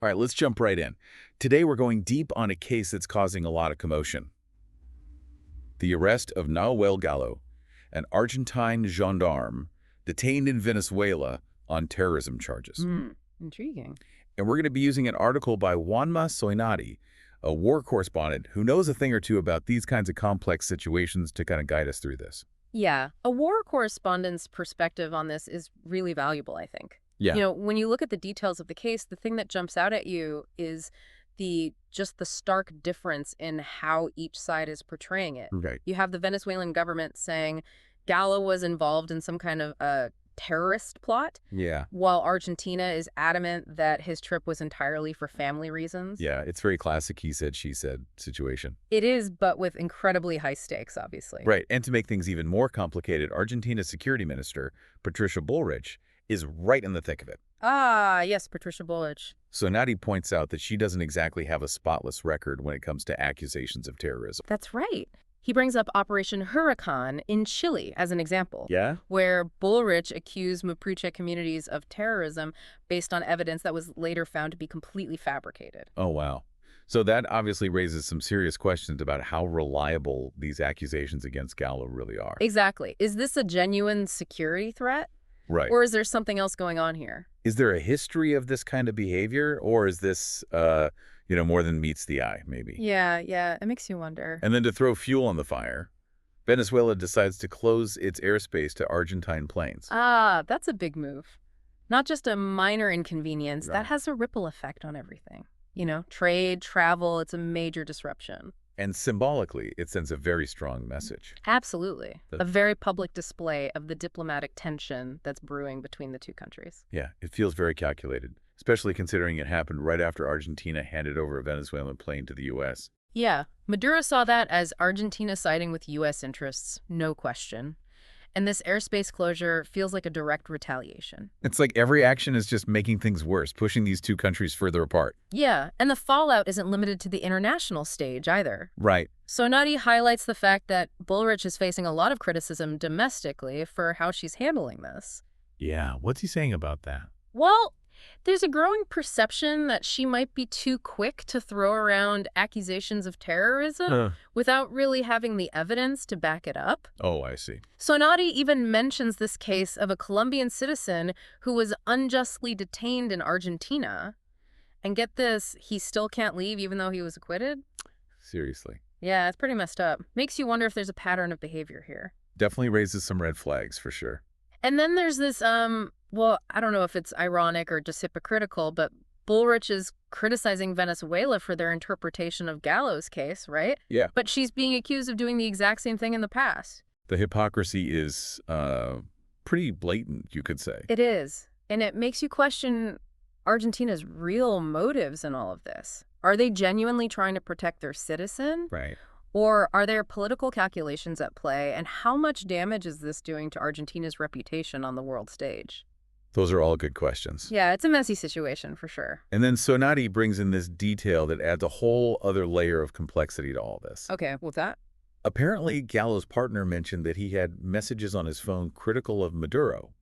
All right, let's jump right in. Today we're going deep on a case that's causing a lot of commotion. The arrest of Nahuel Gallo, an Argentine gendarme detained in Venezuela on terrorism charges. Intriguing. And we're going to be using an article by Juanma Soinati, a war correspondent who knows a thing or two about these kinds of complex situations to kind of guide us through this. Yeah, a war correspondent's perspective on this is really valuable, I think. Yeah. You know, when you look at the details of the case, the thing that jumps out at you is just the stark difference in how each side is portraying it. Right. You have the Venezuelan government saying Gallo was involved in some kind of a terrorist plot, Yeah. while Argentina is adamant that his trip was entirely for family reasons. Yeah, it's very classic he said, she said situation. It is, but with incredibly high stakes, obviously. Right, and to make things even more complicated, Argentina's Security Minister, Patricia Bullrich, is right in the thick of it. Ah, yes, Patricia Bullrich. Soinati points out that she doesn't exactly have a spotless record when it comes to accusations of terrorism. That's right. He brings up Operation Hurricane in Chile as an example, Yeah? where Bullrich accused Mapuche communities of terrorism based on evidence that was later found to be completely fabricated. Oh, wow. So that obviously raises some serious questions about how reliable these accusations against Gallo really are. Exactly. Is this a genuine security threat? Right. Or is there something else going on here? Is there a history of this kind of behavior, or is this, more than meets the eye, maybe? Yeah, it makes you wonder. And then to throw fuel on the fire, Venezuela decides to close its airspace to Argentine planes. Ah, that's a big move. Not just a minor inconvenience, Right. that has a ripple effect on everything. You know, trade, travel, it's a major disruption. And symbolically, it sends a very strong message. Absolutely. That- A very public display of the diplomatic tension that's brewing between the two countries. Yeah, it feels very calculated, especially considering it happened right after Argentina handed over a Venezuelan plane to the U.S. Yeah, Maduro saw that as Argentina siding with U.S. interests, no question. And this airspace closure feels like a direct retaliation. It's like every action is just making things worse, pushing these two countries further apart. Yeah, and the fallout isn't limited to the international stage either. Right. Soinati highlights the fact that Bullrich is facing a lot of criticism domestically for how she's handling this. Yeah, what's he saying about that? Well, there's a growing perception that she might be too quick to throw around accusations of terrorism without really having the evidence to back it up. Oh, I see. Soinati even mentions this case of a Colombian citizen who was unjustly detained in Argentina. And get this, he still can't leave even though he was acquitted? Seriously. Yeah, it's pretty messed up. Makes you wonder if there's a pattern of behavior here. Definitely raises some red flags, for sure. And then there's this, well, I don't know if it's ironic or just hypocritical, but Bullrich is criticizing Venezuela for their interpretation of Gallo's case, right? Yeah. But she's being accused of doing the exact same thing in the past. The hypocrisy is pretty blatant, you could say. It is. And it makes you question Argentina's real motives in all of this. Are they genuinely trying to protect their citizen? Right. Or are there political calculations at play? And how much damage is this doing to Argentina's reputation on the world stage? Those are all good questions. Yeah, it's a messy situation for sure. And then Soinati brings in this detail that adds a whole other layer of complexity to all this. Okay, what's that? Apparently, Gallo's partner mentioned that he had messages on his phone critical of Maduro.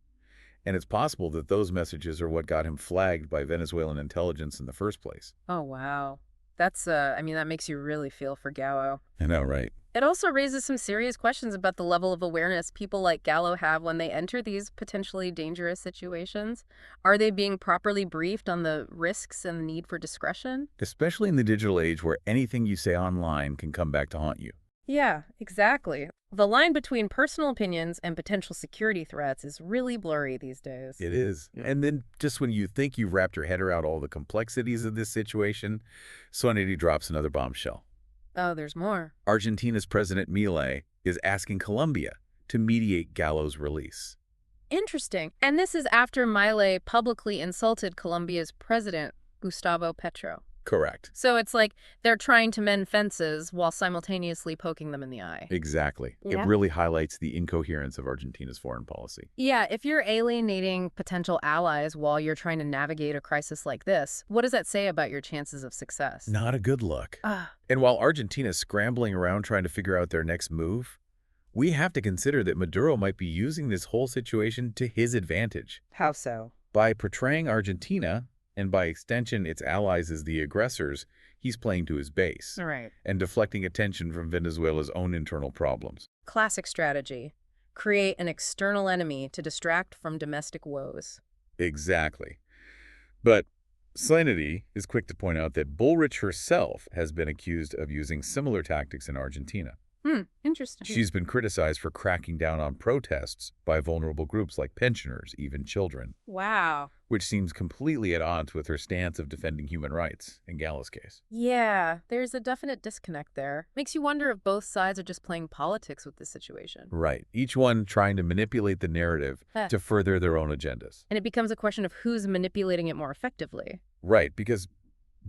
And it's possible that those messages are what got him flagged by Venezuelan intelligence in the first place. Oh, wow. That's, that makes you really feel for Gallo. I know, right? It also raises some serious questions about the level of awareness people like Gallo have when they enter these potentially dangerous situations. Are they being properly briefed on the risks and the need for discretion? Especially in the digital age where anything you say online can come back to haunt you. Yeah, exactly. The line between personal opinions and potential security threats is really blurry these days. It is. Yeah. And then just when you think you've wrapped your head around all the complexities of this situation, Soinati drops another bombshell. Oh, there's more. Argentina's President Milei is asking Colombia to mediate Gallo's release. Interesting. And this is after Milei publicly insulted Colombia's president, Gustavo Petro. Correct. So it's like they're trying to mend fences while simultaneously poking them in the eye. Exactly. Yeah. It really highlights the incoherence of Argentina's foreign policy. Yeah, if you're alienating potential allies while you're trying to navigate a crisis like this, what does that say about your chances of success? Not a good look. Ah. And while Argentina's scrambling around trying to figure out their next move, we have to consider that Maduro might be using this whole situation to his advantage. How so? By portraying Argentina and by extension its allies as the aggressors, he's playing to his base Right. and deflecting attention from Venezuela's own internal problems. Classic strategy. Create an external enemy to distract from domestic woes. Exactly. But Slanety is quick to point out that Bullrich herself has been accused of using similar tactics in Argentina. Interesting. She's been criticized for cracking down on protests by vulnerable groups like pensioners, even children, Wow. which seems completely at odds with her stance of defending human rights in Gallo's case. Yeah, there's a definite disconnect there. Makes you wonder if both sides are just playing politics with this situation. Right. Each one trying to manipulate the narrative to further their own agendas. And it becomes a question of who's manipulating it more effectively. Right, because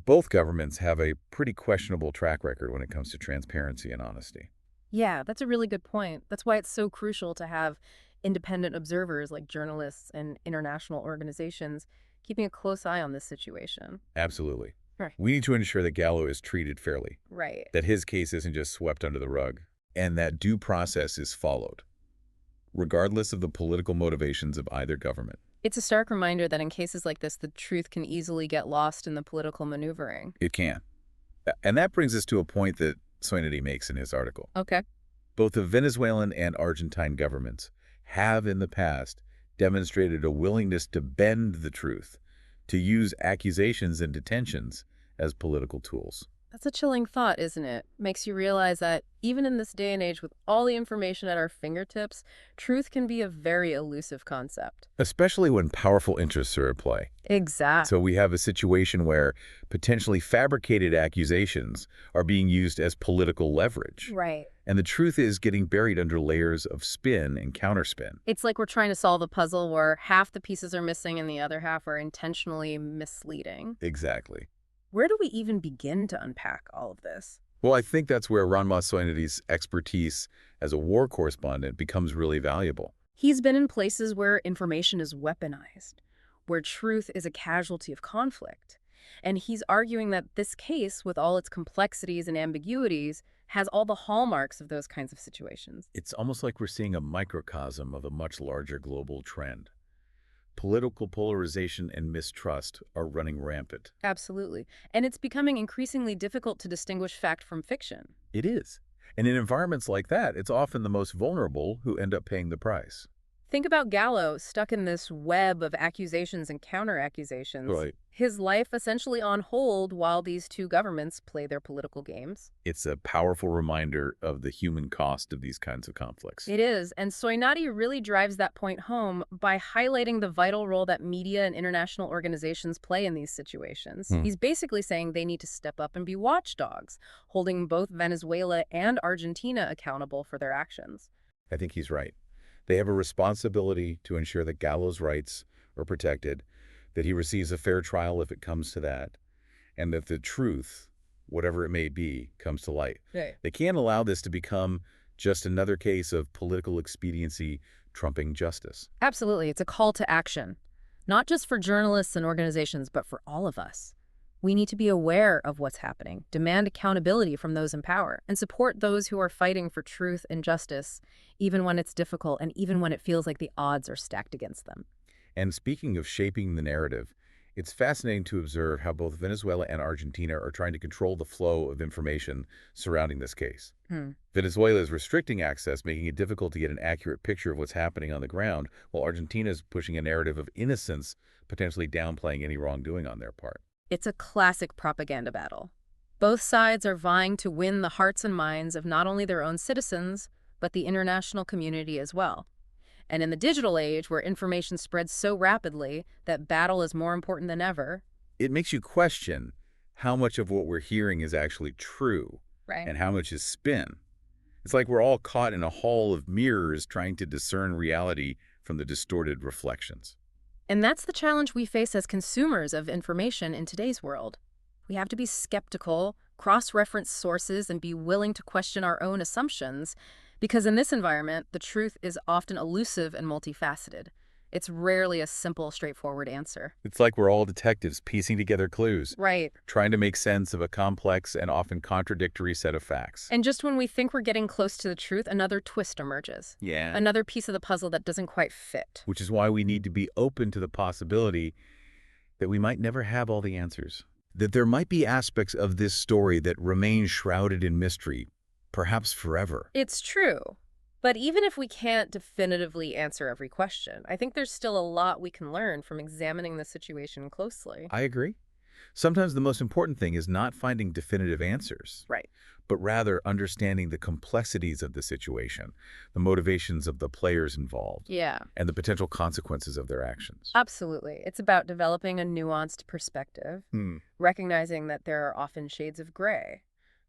both governments have a pretty questionable track record when it comes to transparency and honesty. Yeah, that's a really good point. That's why it's so crucial to have independent observers like journalists and international organizations keeping a close eye on this situation. Absolutely. Right. We need to ensure that Gallo is treated fairly, Right. that his case isn't just swept under the rug, and that due process is followed, regardless of the political motivations of either government. It's a stark reminder that in cases like this, the truth can easily get lost in the political maneuvering. It can. And that brings us to a point that Slanety makes in his article. Okay. Both the Venezuelan and Argentine governments have in the past demonstrated a willingness to bend the truth, to use accusations and detentions as political tools. That's a chilling thought, isn't it? Makes you realize that even in this day and age with all the information at our fingertips, truth can be a very elusive concept. Especially when powerful interests are at play. Exactly. So we have a situation where potentially fabricated accusations are being used as political leverage. Right. And the truth is getting buried under layers of spin and counterspin. It's like we're trying to solve a puzzle where half the pieces are missing and the other half are intentionally misleading. Exactly. Where do we even begin to unpack all of this? Well, I think that's where Ranma Slanety's expertise as a war correspondent becomes really valuable. He's been in places where information is weaponized, where truth is a casualty of conflict. And he's arguing that this case, with all its complexities and ambiguities, has all the hallmarks of those kinds of situations. It's almost like we're seeing a microcosm of a much larger global trend. Political polarization and mistrust are running rampant. Absolutely. And it's becoming increasingly difficult to distinguish fact from fiction. It is. And in environments like that, it's often the most vulnerable who end up paying the price. Think about Gallo stuck in this web of accusations and counter-accusations. Right. His life essentially on hold while these two governments play their political games. It's a powerful reminder of the human cost of these kinds of conflicts. It is, and Soinati really drives that point home by highlighting the vital role that media and international organizations play in these situations. He's basically saying they need to step up and be watchdogs, holding both Venezuela and Argentina accountable for their actions. I think he's right. They have a responsibility to ensure that Gallo's rights are protected, that he receives a fair trial if it comes to that, and that the truth, whatever it may be, comes to light. Right. They can't allow this to become just another case of political expediency trumping justice. Absolutely. It's a call to action, not just for journalists and organizations, but for all of us. We need to be aware of what's happening, demand accountability from those in power, and support those who are fighting for truth and justice, even when it's difficult and even when it feels like the odds are stacked against them. And speaking of shaping the narrative, it's fascinating to observe how both Venezuela and Argentina are trying to control the flow of information surrounding this case. Venezuela is restricting access, making it difficult to get an accurate picture of what's happening on the ground, while Argentina is pushing a narrative of innocence, potentially downplaying any wrongdoing on their part. It's a classic propaganda battle. Both sides are vying to win the hearts and minds of not only their own citizens, but the international community as well. And in the digital age, where information spreads so rapidly that battle is more important than ever, It makes you question how much of what we're hearing is actually true, right? and how much is spin. It's like we're all caught in a hall of mirrors trying to discern reality from the distorted reflections. And that's the challenge we face as consumers of information in today's world. We have to be skeptical, cross-reference sources, and be willing to question our own assumptions, because in this environment, the truth is often elusive and multifaceted. It's rarely a simple, straightforward answer. It's like we're all detectives piecing together clues, Right. trying to make sense of a complex and often contradictory set of facts. And just when we think we're getting close to the truth, another twist emerges. Yeah. Another piece of the puzzle that doesn't quite fit. Which is why we need to be open to the possibility that we might never have all the answers, that there might be aspects of this story that remain shrouded in mystery, perhaps forever. It's true. But even if we can't definitively answer every question, I think there's still a lot we can learn from examining the situation closely. I agree. Sometimes the most important thing is not finding definitive answers, Right. but rather understanding the complexities of the situation, the motivations of the players involved, Yeah, and the potential consequences of their actions. absolutely. It's about developing a nuanced perspective, recognizing that there are often shades of gray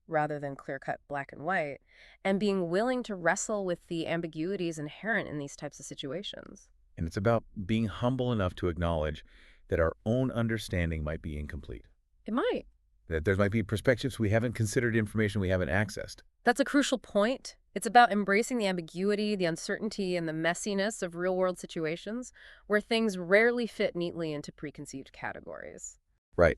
rather than clear-cut black and white, and being willing to wrestle with the ambiguities inherent in these types of situations. And it's about being humble enough to acknowledge that our own understanding might be incomplete, It might. that there might be perspectives we haven't considered, information we haven't accessed. That's a crucial point. It's about embracing the ambiguity, the uncertainty, and the messiness of real-world situations where things rarely fit neatly into preconceived categories. Right.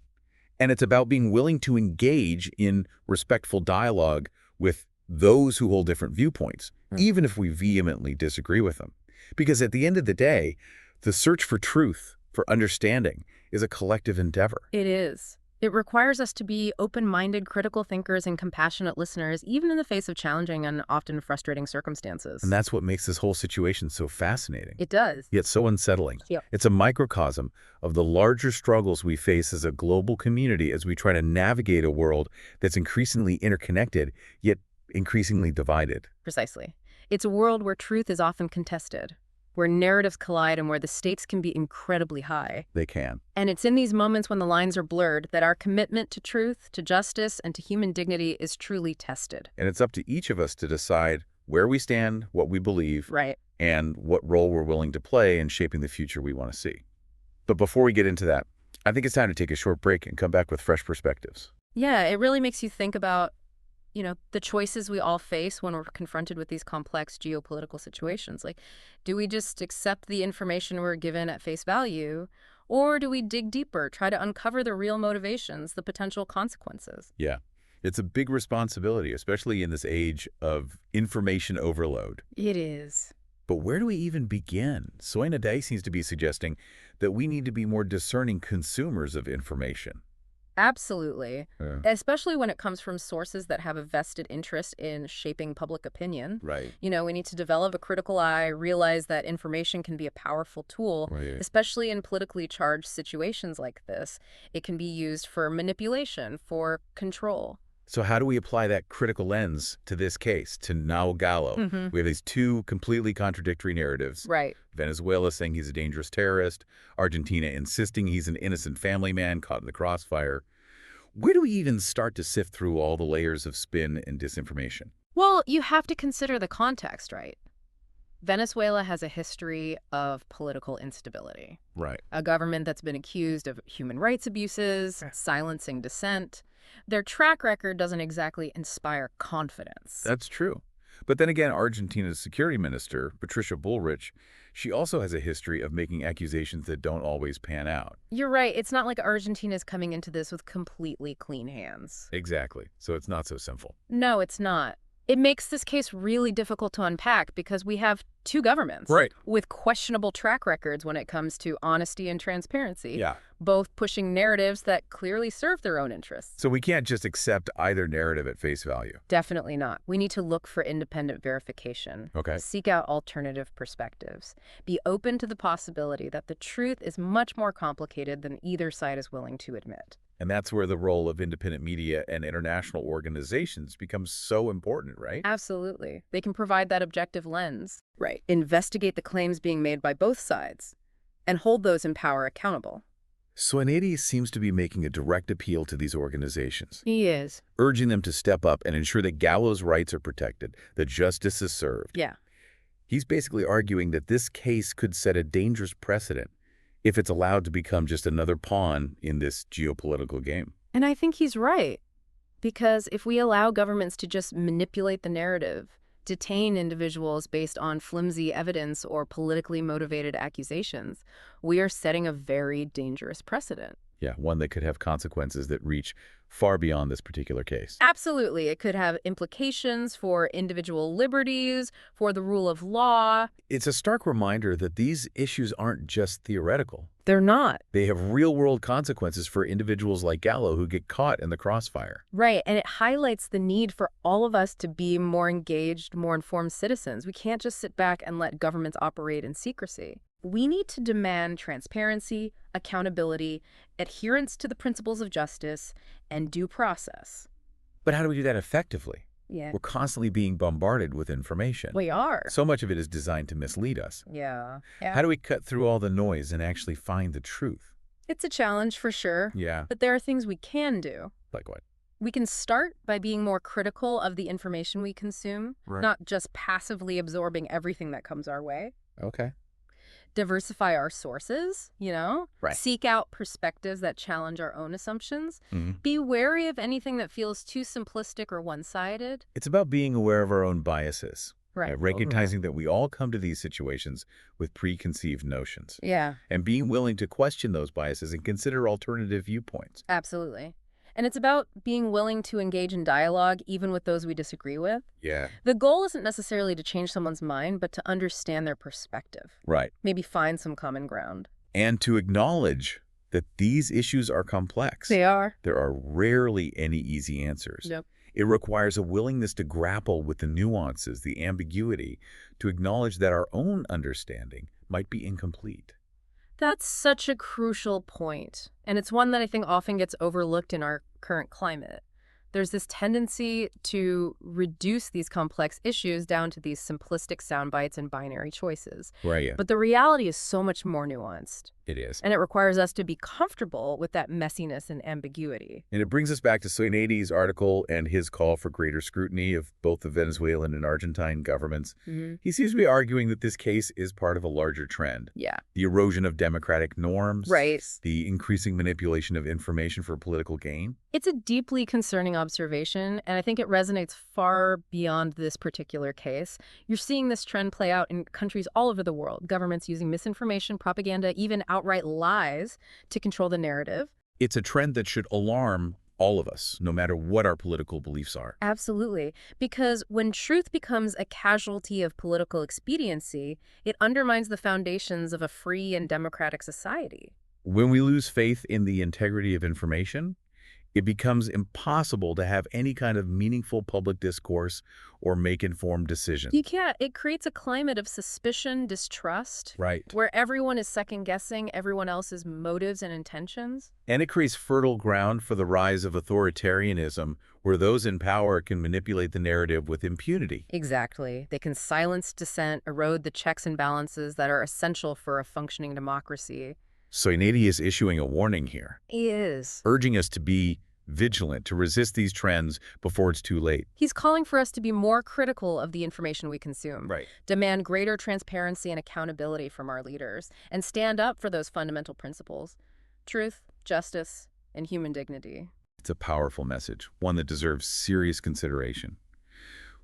And it's about being willing to engage in respectful dialogue with those who hold different viewpoints, even if we vehemently disagree with them. Because at the end of the day, the search for truth, for understanding, is a collective endeavor. It is. It requires us to be open-minded, critical thinkers and compassionate listeners, even in the face of challenging and often frustrating circumstances. And that's what makes this whole situation so fascinating, It does. yet so unsettling. Yep. It's a microcosm of the larger struggles we face as a global community as we try to navigate a world that's increasingly interconnected, yet increasingly divided. Precisely. It's a world where truth is often contested, where narratives collide and where the stakes can be incredibly high. They can. And it's in these moments when the lines are blurred that our commitment to truth, to justice, and to human dignity is truly tested. And it's up to each of us to decide where we stand, what we believe, Right. and what role we're willing to play in shaping the future we want to see. But before we get into that, I think it's time to take a short break and come back with fresh perspectives. Yeah, it really makes you think about, the choices we all face when we're confronted with these complex geopolitical situations. Like, do we just accept the information we're given at face value, or do we dig deeper, try to uncover the real motivations, the potential consequences? Yeah, it's a big responsibility, especially in this age of information overload. It is. But where do we even begin? Soina Day seems to be suggesting that we need to be more discerning consumers of information. Absolutely. Yeah. Especially when it comes from sources that have a vested interest in shaping public opinion. Right. We need to develop a critical eye, realize that information can be a powerful tool, Right. especially in politically charged situations like this. It can be used for manipulation, for control. So how do we apply that critical lens to this case, to Nahuel Gallo? We have these two completely contradictory narratives. Right. Venezuela saying he's a dangerous terrorist, Argentina insisting he's an innocent family man caught in the crossfire. Where do we even start to sift through all the layers of spin and disinformation? Well, you have to consider the context, right? Venezuela has a history of political instability. Right. A government that's been accused of human rights abuses, silencing dissent. Their track record doesn't exactly inspire confidence. That's true. But then again, Argentina's Security Minister, Patricia Bullrich, she also has a history of making accusations that don't always pan out. You're right. It's not like Argentina's coming into this with completely clean hands. Exactly. So it's not so simple. No, it's not. It makes this case really difficult to unpack because we have two governments with questionable track records when it comes to honesty and transparency, Yeah. both pushing narratives that clearly serve their own interests. So we can't just accept either narrative at face value. Definitely not. We need to look for independent verification. Okay. Seek out alternative perspectives. Be open to the possibility that the truth is much more complicated than either side is willing to admit. And that's where the role of independent media and international organizations becomes so important, right? Absolutely. They can provide that objective lens. Right. Investigate the claims being made by both sides and hold those in power accountable. Soinedi seems to be making a direct appeal to these organizations, He is. urging them to step up and ensure that Gallo's rights are protected, that justice is served. Yeah. He's basically arguing that this case could set a dangerous precedent if it's allowed to become just another pawn in this geopolitical game. And I think he's right. Because if we allow governments to just manipulate the narrative, detain individuals based on flimsy evidence or politically motivated accusations, we are setting a very dangerous precedent. Yeah, one that could have consequences that reach far beyond this particular case. Absolutely. It could have implications for individual liberties, for the rule of law. It's a stark reminder that these issues aren't just theoretical. They're not. They have real-world consequences for individuals like Gallo who get caught in the crossfire. Right. And it highlights the need for all of us to be more engaged, more informed citizens. We can't just sit back and let governments operate in secrecy. We need to demand transparency, accountability, adherence to the principles of justice, and due process. But how do we do that effectively? Yeah. We're constantly being bombarded with information. We are. So much of it is designed to mislead us. Yeah. How do we cut through all the noise and actually find the truth? It's a challenge for sure. Yeah. But there are things we can do. Like what? We can start by being more critical of the information we consume, not just passively absorbing everything that comes our way. Okay. Diversify our sources, seek out perspectives that challenge our own assumptions. Be wary of anything that feels too simplistic or one-sided. It's about being aware of our own biases. Right. Recognizing that we all come to these situations with preconceived notions. Yeah. And being willing to question those biases and consider alternative viewpoints. Absolutely. And it's about being willing to engage in dialogue even with those we disagree with. Yeah. The goal isn't necessarily to change someone's mind, but to understand their perspective. Right. Maybe find some common ground. And to acknowledge that these issues are complex. They are. There are rarely any easy answers. Yep. It requires a willingness to grapple with the nuances, the ambiguity, to acknowledge that our own understanding might be incomplete. That's such a crucial point, and it's one that I think often gets overlooked in our current climate. There's this tendency to reduce these complex issues down to these simplistic sound bites and binary choices. Right, yeah. But the reality is so much more nuanced. It is. And it requires us to be comfortable with that messiness and ambiguity. And it brings us back to Soinedi's article and his call for greater scrutiny of both the Venezuelan and Argentine governments. He seems to be arguing that this case is part of a larger trend. Yeah. The erosion of democratic norms. Right. The increasing manipulation of information for political gain. It's a deeply concerning observation, and I think it resonates far beyond this particular case. You're seeing this trend play out in countries all over the world, governments using misinformation, propaganda, even outright lies to control the narrative. It's a trend that should alarm all of us, no matter what our political beliefs are. Absolutely. Because when truth becomes a casualty of political expediency, it undermines the foundations of a free and democratic society. When we lose faith in the integrity of information, it becomes impossible to have any kind of meaningful public discourse or make informed decisions. You can't. It creates a climate of suspicion, distrust, Right. where everyone is second-guessing everyone else's motives and intentions. And it creates fertile ground for the rise of authoritarianism, where those in power can manipulate the narrative with impunity. Exactly. They can silence dissent, erode the checks and balances that are essential for a functioning democracy. Soinedi is issuing a warning here, He is. urging us to be vigilant, to resist these trends before it's too late. He's calling for us to be more critical of the information we consume, Right. demand greater transparency and accountability from our leaders, and stand up for those fundamental principles: truth, justice, and human dignity. It's a powerful message, one that deserves serious consideration.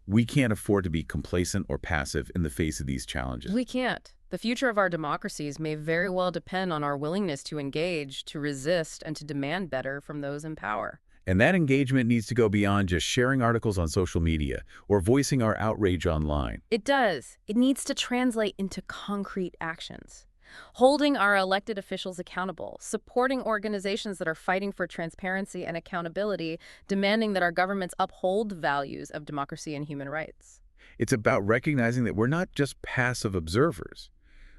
We can't afford to be complacent or passive in the face of these challenges. We can't. The future of our democracies may very well depend on our willingness to engage, to resist, and to demand better from those in power. And that engagement needs to go beyond just sharing articles on social media or voicing our outrage online. It does. It needs to translate into concrete actions. Holding our elected officials accountable, supporting organizations that are fighting for transparency and accountability, demanding that our governments uphold values of democracy and human rights. It's about recognizing that we're not just passive observers.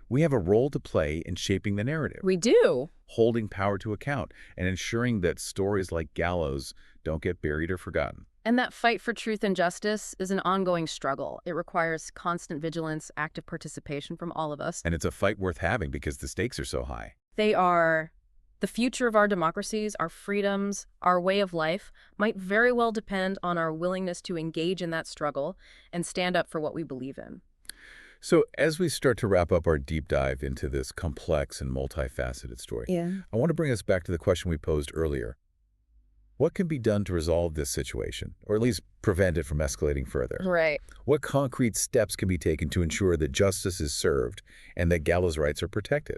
We have a role to play in shaping the narrative, We do. holding power to account, and ensuring that stories like Gallo's don't get buried or forgotten. And that fight for truth and justice is an ongoing struggle. It requires constant vigilance, active participation from all of us. And it's a fight worth having because the stakes are so high. They are the future of our democracies, our freedoms, our way of life might very well depend on our willingness to engage in that struggle and stand up for what we believe in. So as we start to wrap up our deep dive into this complex and multifaceted story, I want to bring us back to the question we posed earlier. What can be done to resolve this situation, or at least prevent it from escalating further? Right. What concrete steps can be taken to ensure that justice is served and that Gallo's rights are protected?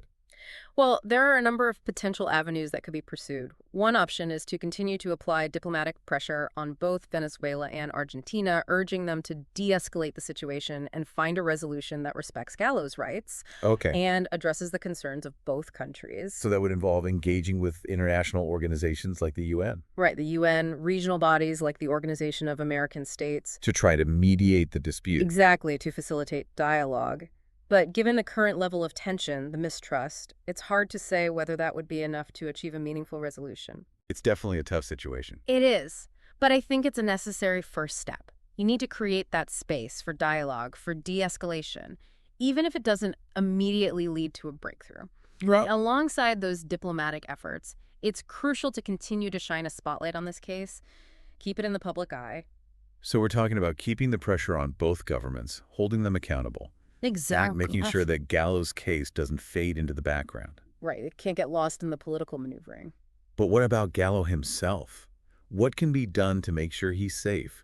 Well, there are a number of potential avenues that could be pursued. One option is to continue to apply diplomatic pressure on both Venezuela and Argentina, urging them to de-escalate the situation and find a resolution that respects Gallo's rights Okay. and addresses the concerns of both countries. So that would involve engaging with international organizations like the UN Right, the UN, regional bodies like the Organization of American States. to try to mediate the dispute. Exactly, to facilitate dialogue. But given the current level of tension, the mistrust, it's hard to say whether that would be enough to achieve a meaningful resolution. It's definitely a tough situation. It is, but I think it's a necessary first step. You need to create that space for dialogue, for de-escalation, even if it doesn't immediately lead to a breakthrough. Alongside those diplomatic efforts, it's crucial to continue to shine a spotlight on this case, keep it in the public eye. So we're talking about keeping the pressure on both governments, holding them accountable, Exactly. making sure that Gallo's case doesn't fade into the background. Right, it can't get lost in the political maneuvering. But what about Gallo himself? What can be done to make sure he's safe,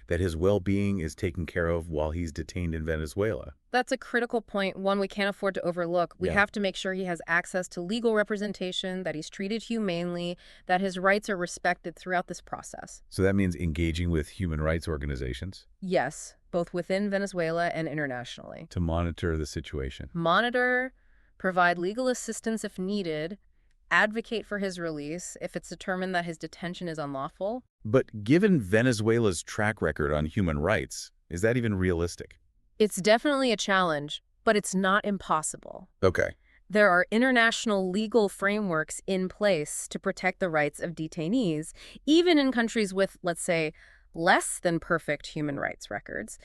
that his well-being is taken care of while he's detained in Venezuela? That's a critical point, one we can't afford to overlook. We have to make sure he has access to legal representation, that he's treated humanely, that his rights are respected throughout this process. So that means engaging with human rights organizations Yes, both within Venezuela and internationally. to monitor the situation. Monitor, provide legal assistance if needed, advocate for his release if it's determined that his detention is unlawful. But given Venezuela's track record on human rights, is that even realistic? It's definitely a challenge, but it's not impossible. Okay. There are international legal frameworks in place to protect the rights of detainees, even in countries with, let's say, less than perfect human rights records.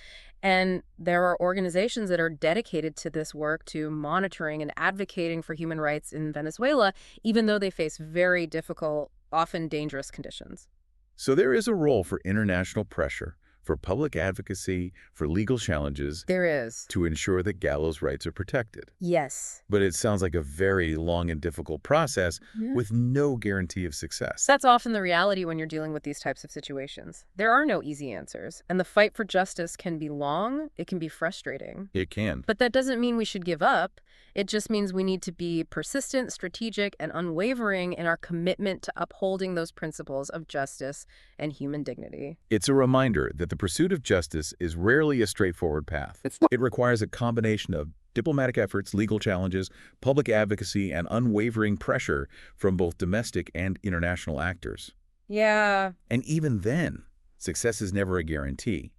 And there are organizations that are dedicated to this work, to monitoring and advocating for human rights in Venezuela, even though they face very difficult, often dangerous conditions. So there is a role for international pressure, for public advocacy, for legal challenges There is. to ensure that Gallo's rights are protected. Yes. But it sounds like a very long and difficult process with no guarantee of success. That's often the reality when you're dealing with these types of situations. There are no easy answers, and the fight for justice can be long, it can be frustrating. It can. But that doesn't mean we should give up. It just means we need to be persistent, strategic, and unwavering in our commitment to upholding those principles of justice and human dignity. It's a reminder that the pursuit of justice is rarely a straightforward path. It requires a combination of diplomatic efforts, legal challenges, public advocacy, and unwavering pressure from both domestic and international actors. Yeah. And even then, success is never a guarantee.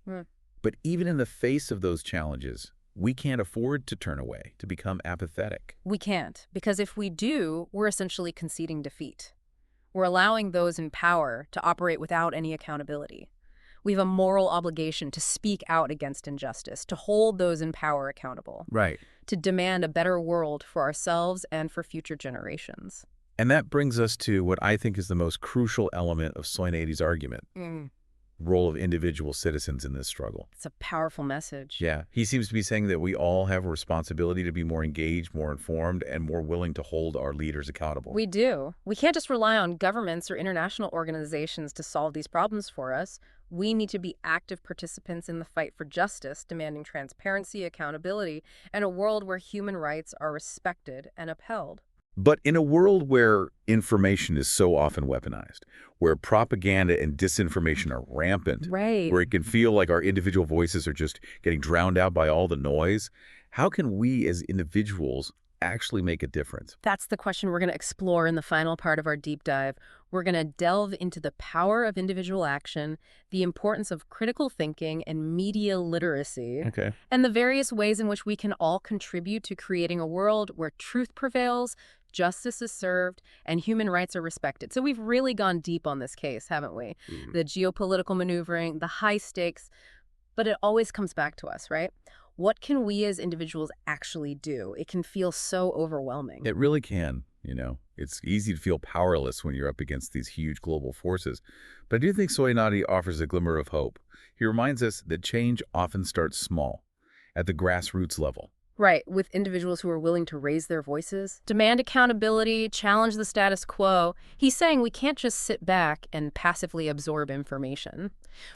But even in the face of those challenges, we can't afford to turn away, to become apathetic. We can't, because if we do, we're essentially conceding defeat. We're allowing those in power to operate without any accountability. We have a moral obligation to speak out against injustice, to hold those in power accountable, Right. to demand a better world for ourselves and for future generations. And that brings us to what I think is the most crucial element of Soinadi's argument. Role of individual citizens in this struggle. It's a powerful message. Yeah, he seems to be saying that we all have a responsibility to be more engaged, more informed, and more willing to hold our leaders accountable. We do. We can't just rely on governments or international organizations to solve these problems for us. We need to be active participants in the fight for justice, demanding transparency, accountability, and a world where human rights are respected and upheld. But in a world where information is so often weaponized, where propaganda and disinformation are rampant, Right. where it can feel like our individual voices are just getting drowned out by all the noise, how can we as individuals actually make a difference? That's the question we're going to explore in the final part of our deep dive. We're going to delve into the power of individual action, the importance of critical thinking and media literacy, Okay. and the various ways in which we can all contribute to creating a world where truth prevails, justice is served, and human rights are respected. So we've really gone deep on this case, haven't we? The geopolitical maneuvering, the high stakes, but it always comes back to us, right? What can we as individuals actually do? It can feel so overwhelming. It really can, you know. It's easy to feel powerless when you're up against these huge global forces. But I do think Soinadi offers a glimmer of hope. He reminds us that change often starts small, at the grassroots level. Right, with individuals who are willing to raise their voices, demand accountability, challenge the status quo. He's saying we can't just sit back and passively absorb information.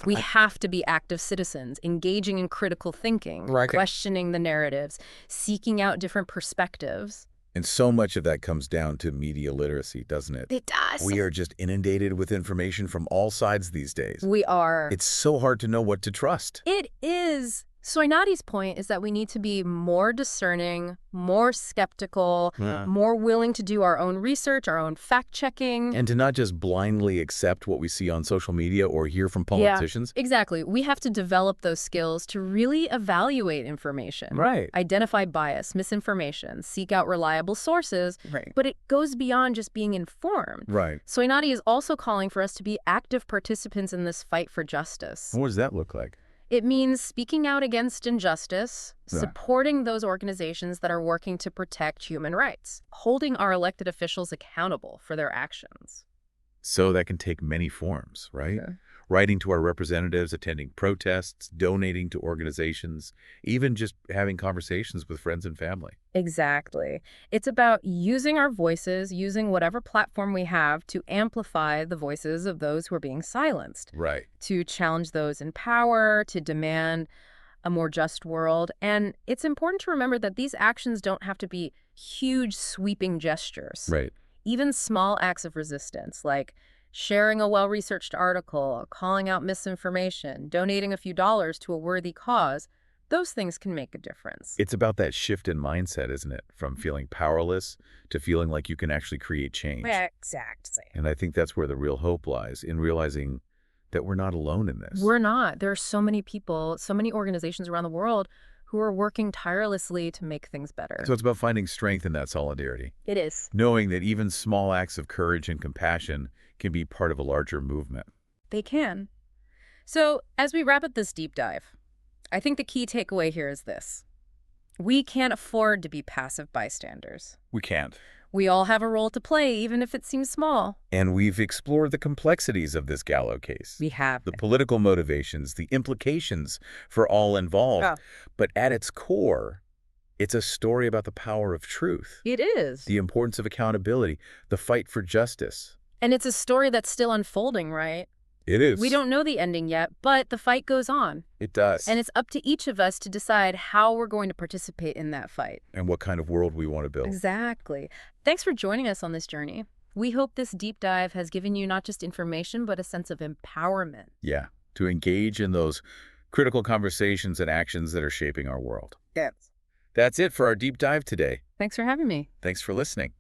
We have to be active citizens, engaging in critical thinking, Right. questioning the narratives, seeking out different perspectives. And so much of that comes down to media literacy, doesn't it? It does. We are just inundated with information from all sides these days. We are. It's so hard to know what to trust. It is. Soinati's point is that we need to be more discerning, more skeptical, more willing to do our own research, our own fact-checking. And to not just blindly accept what we see on social media or hear from politicians. Yeah, exactly. We have to develop those skills to really evaluate information. Right. Identify bias, misinformation, seek out reliable sources. Right. But it goes beyond just being informed. Right. Soinati is also calling for us to be active participants in this fight for justice. What does that look like? It means speaking out against injustice, supporting those organizations that are working to protect human rights, holding our elected officials accountable for their actions. So that can take many forms, right? Yeah. Writing to our representatives, attending protests, donating to organizations, even just having conversations with friends and family. Exactly. It's about using our voices, using whatever platform we have to amplify the voices of those who are being silenced. Right. To challenge those in power, to demand a more just world. And it's important to remember that these actions don't have to be huge, sweeping gestures. Right. Even small acts of resistance, like sharing a well-researched article, calling out misinformation, donating a few dollars to a worthy cause, those things can make a difference. It's about that shift in mindset, isn't it? From feeling powerless to feeling like you can actually create change. Exactly. And I think that's where the real hope lies, in realizing that we're not alone in this. We're not. There are so many people, so many organizations around the world who are working tirelessly to make things better. So it's about finding strength in that solidarity. It is. Knowing that even small acts of courage and compassion can be part of a larger movement. They can. So as we wrap up this deep dive, I think the key takeaway here is this. We can't afford to be passive bystanders. We can't. We all have a role to play, even if it seems small. And we've explored the complexities of this Gallo case. We have. The political motivations, the implications for all involved. Oh. But at its core, it's a story about the power of truth. It is. The importance of accountability, the fight for justice. And it's a story that's still unfolding, right? It is. We don't know the ending yet, but the fight goes on. It does. And it's up to each of us to decide how we're going to participate in that fight. And what kind of world we want to build. Exactly. Thanks for joining us on this journey. We hope this deep dive has given you not just information, but a sense of empowerment. Yeah, to engage in those critical conversations and actions that are shaping our world. Yes. That's it for our deep dive today. Thanks for having me. Thanks for listening.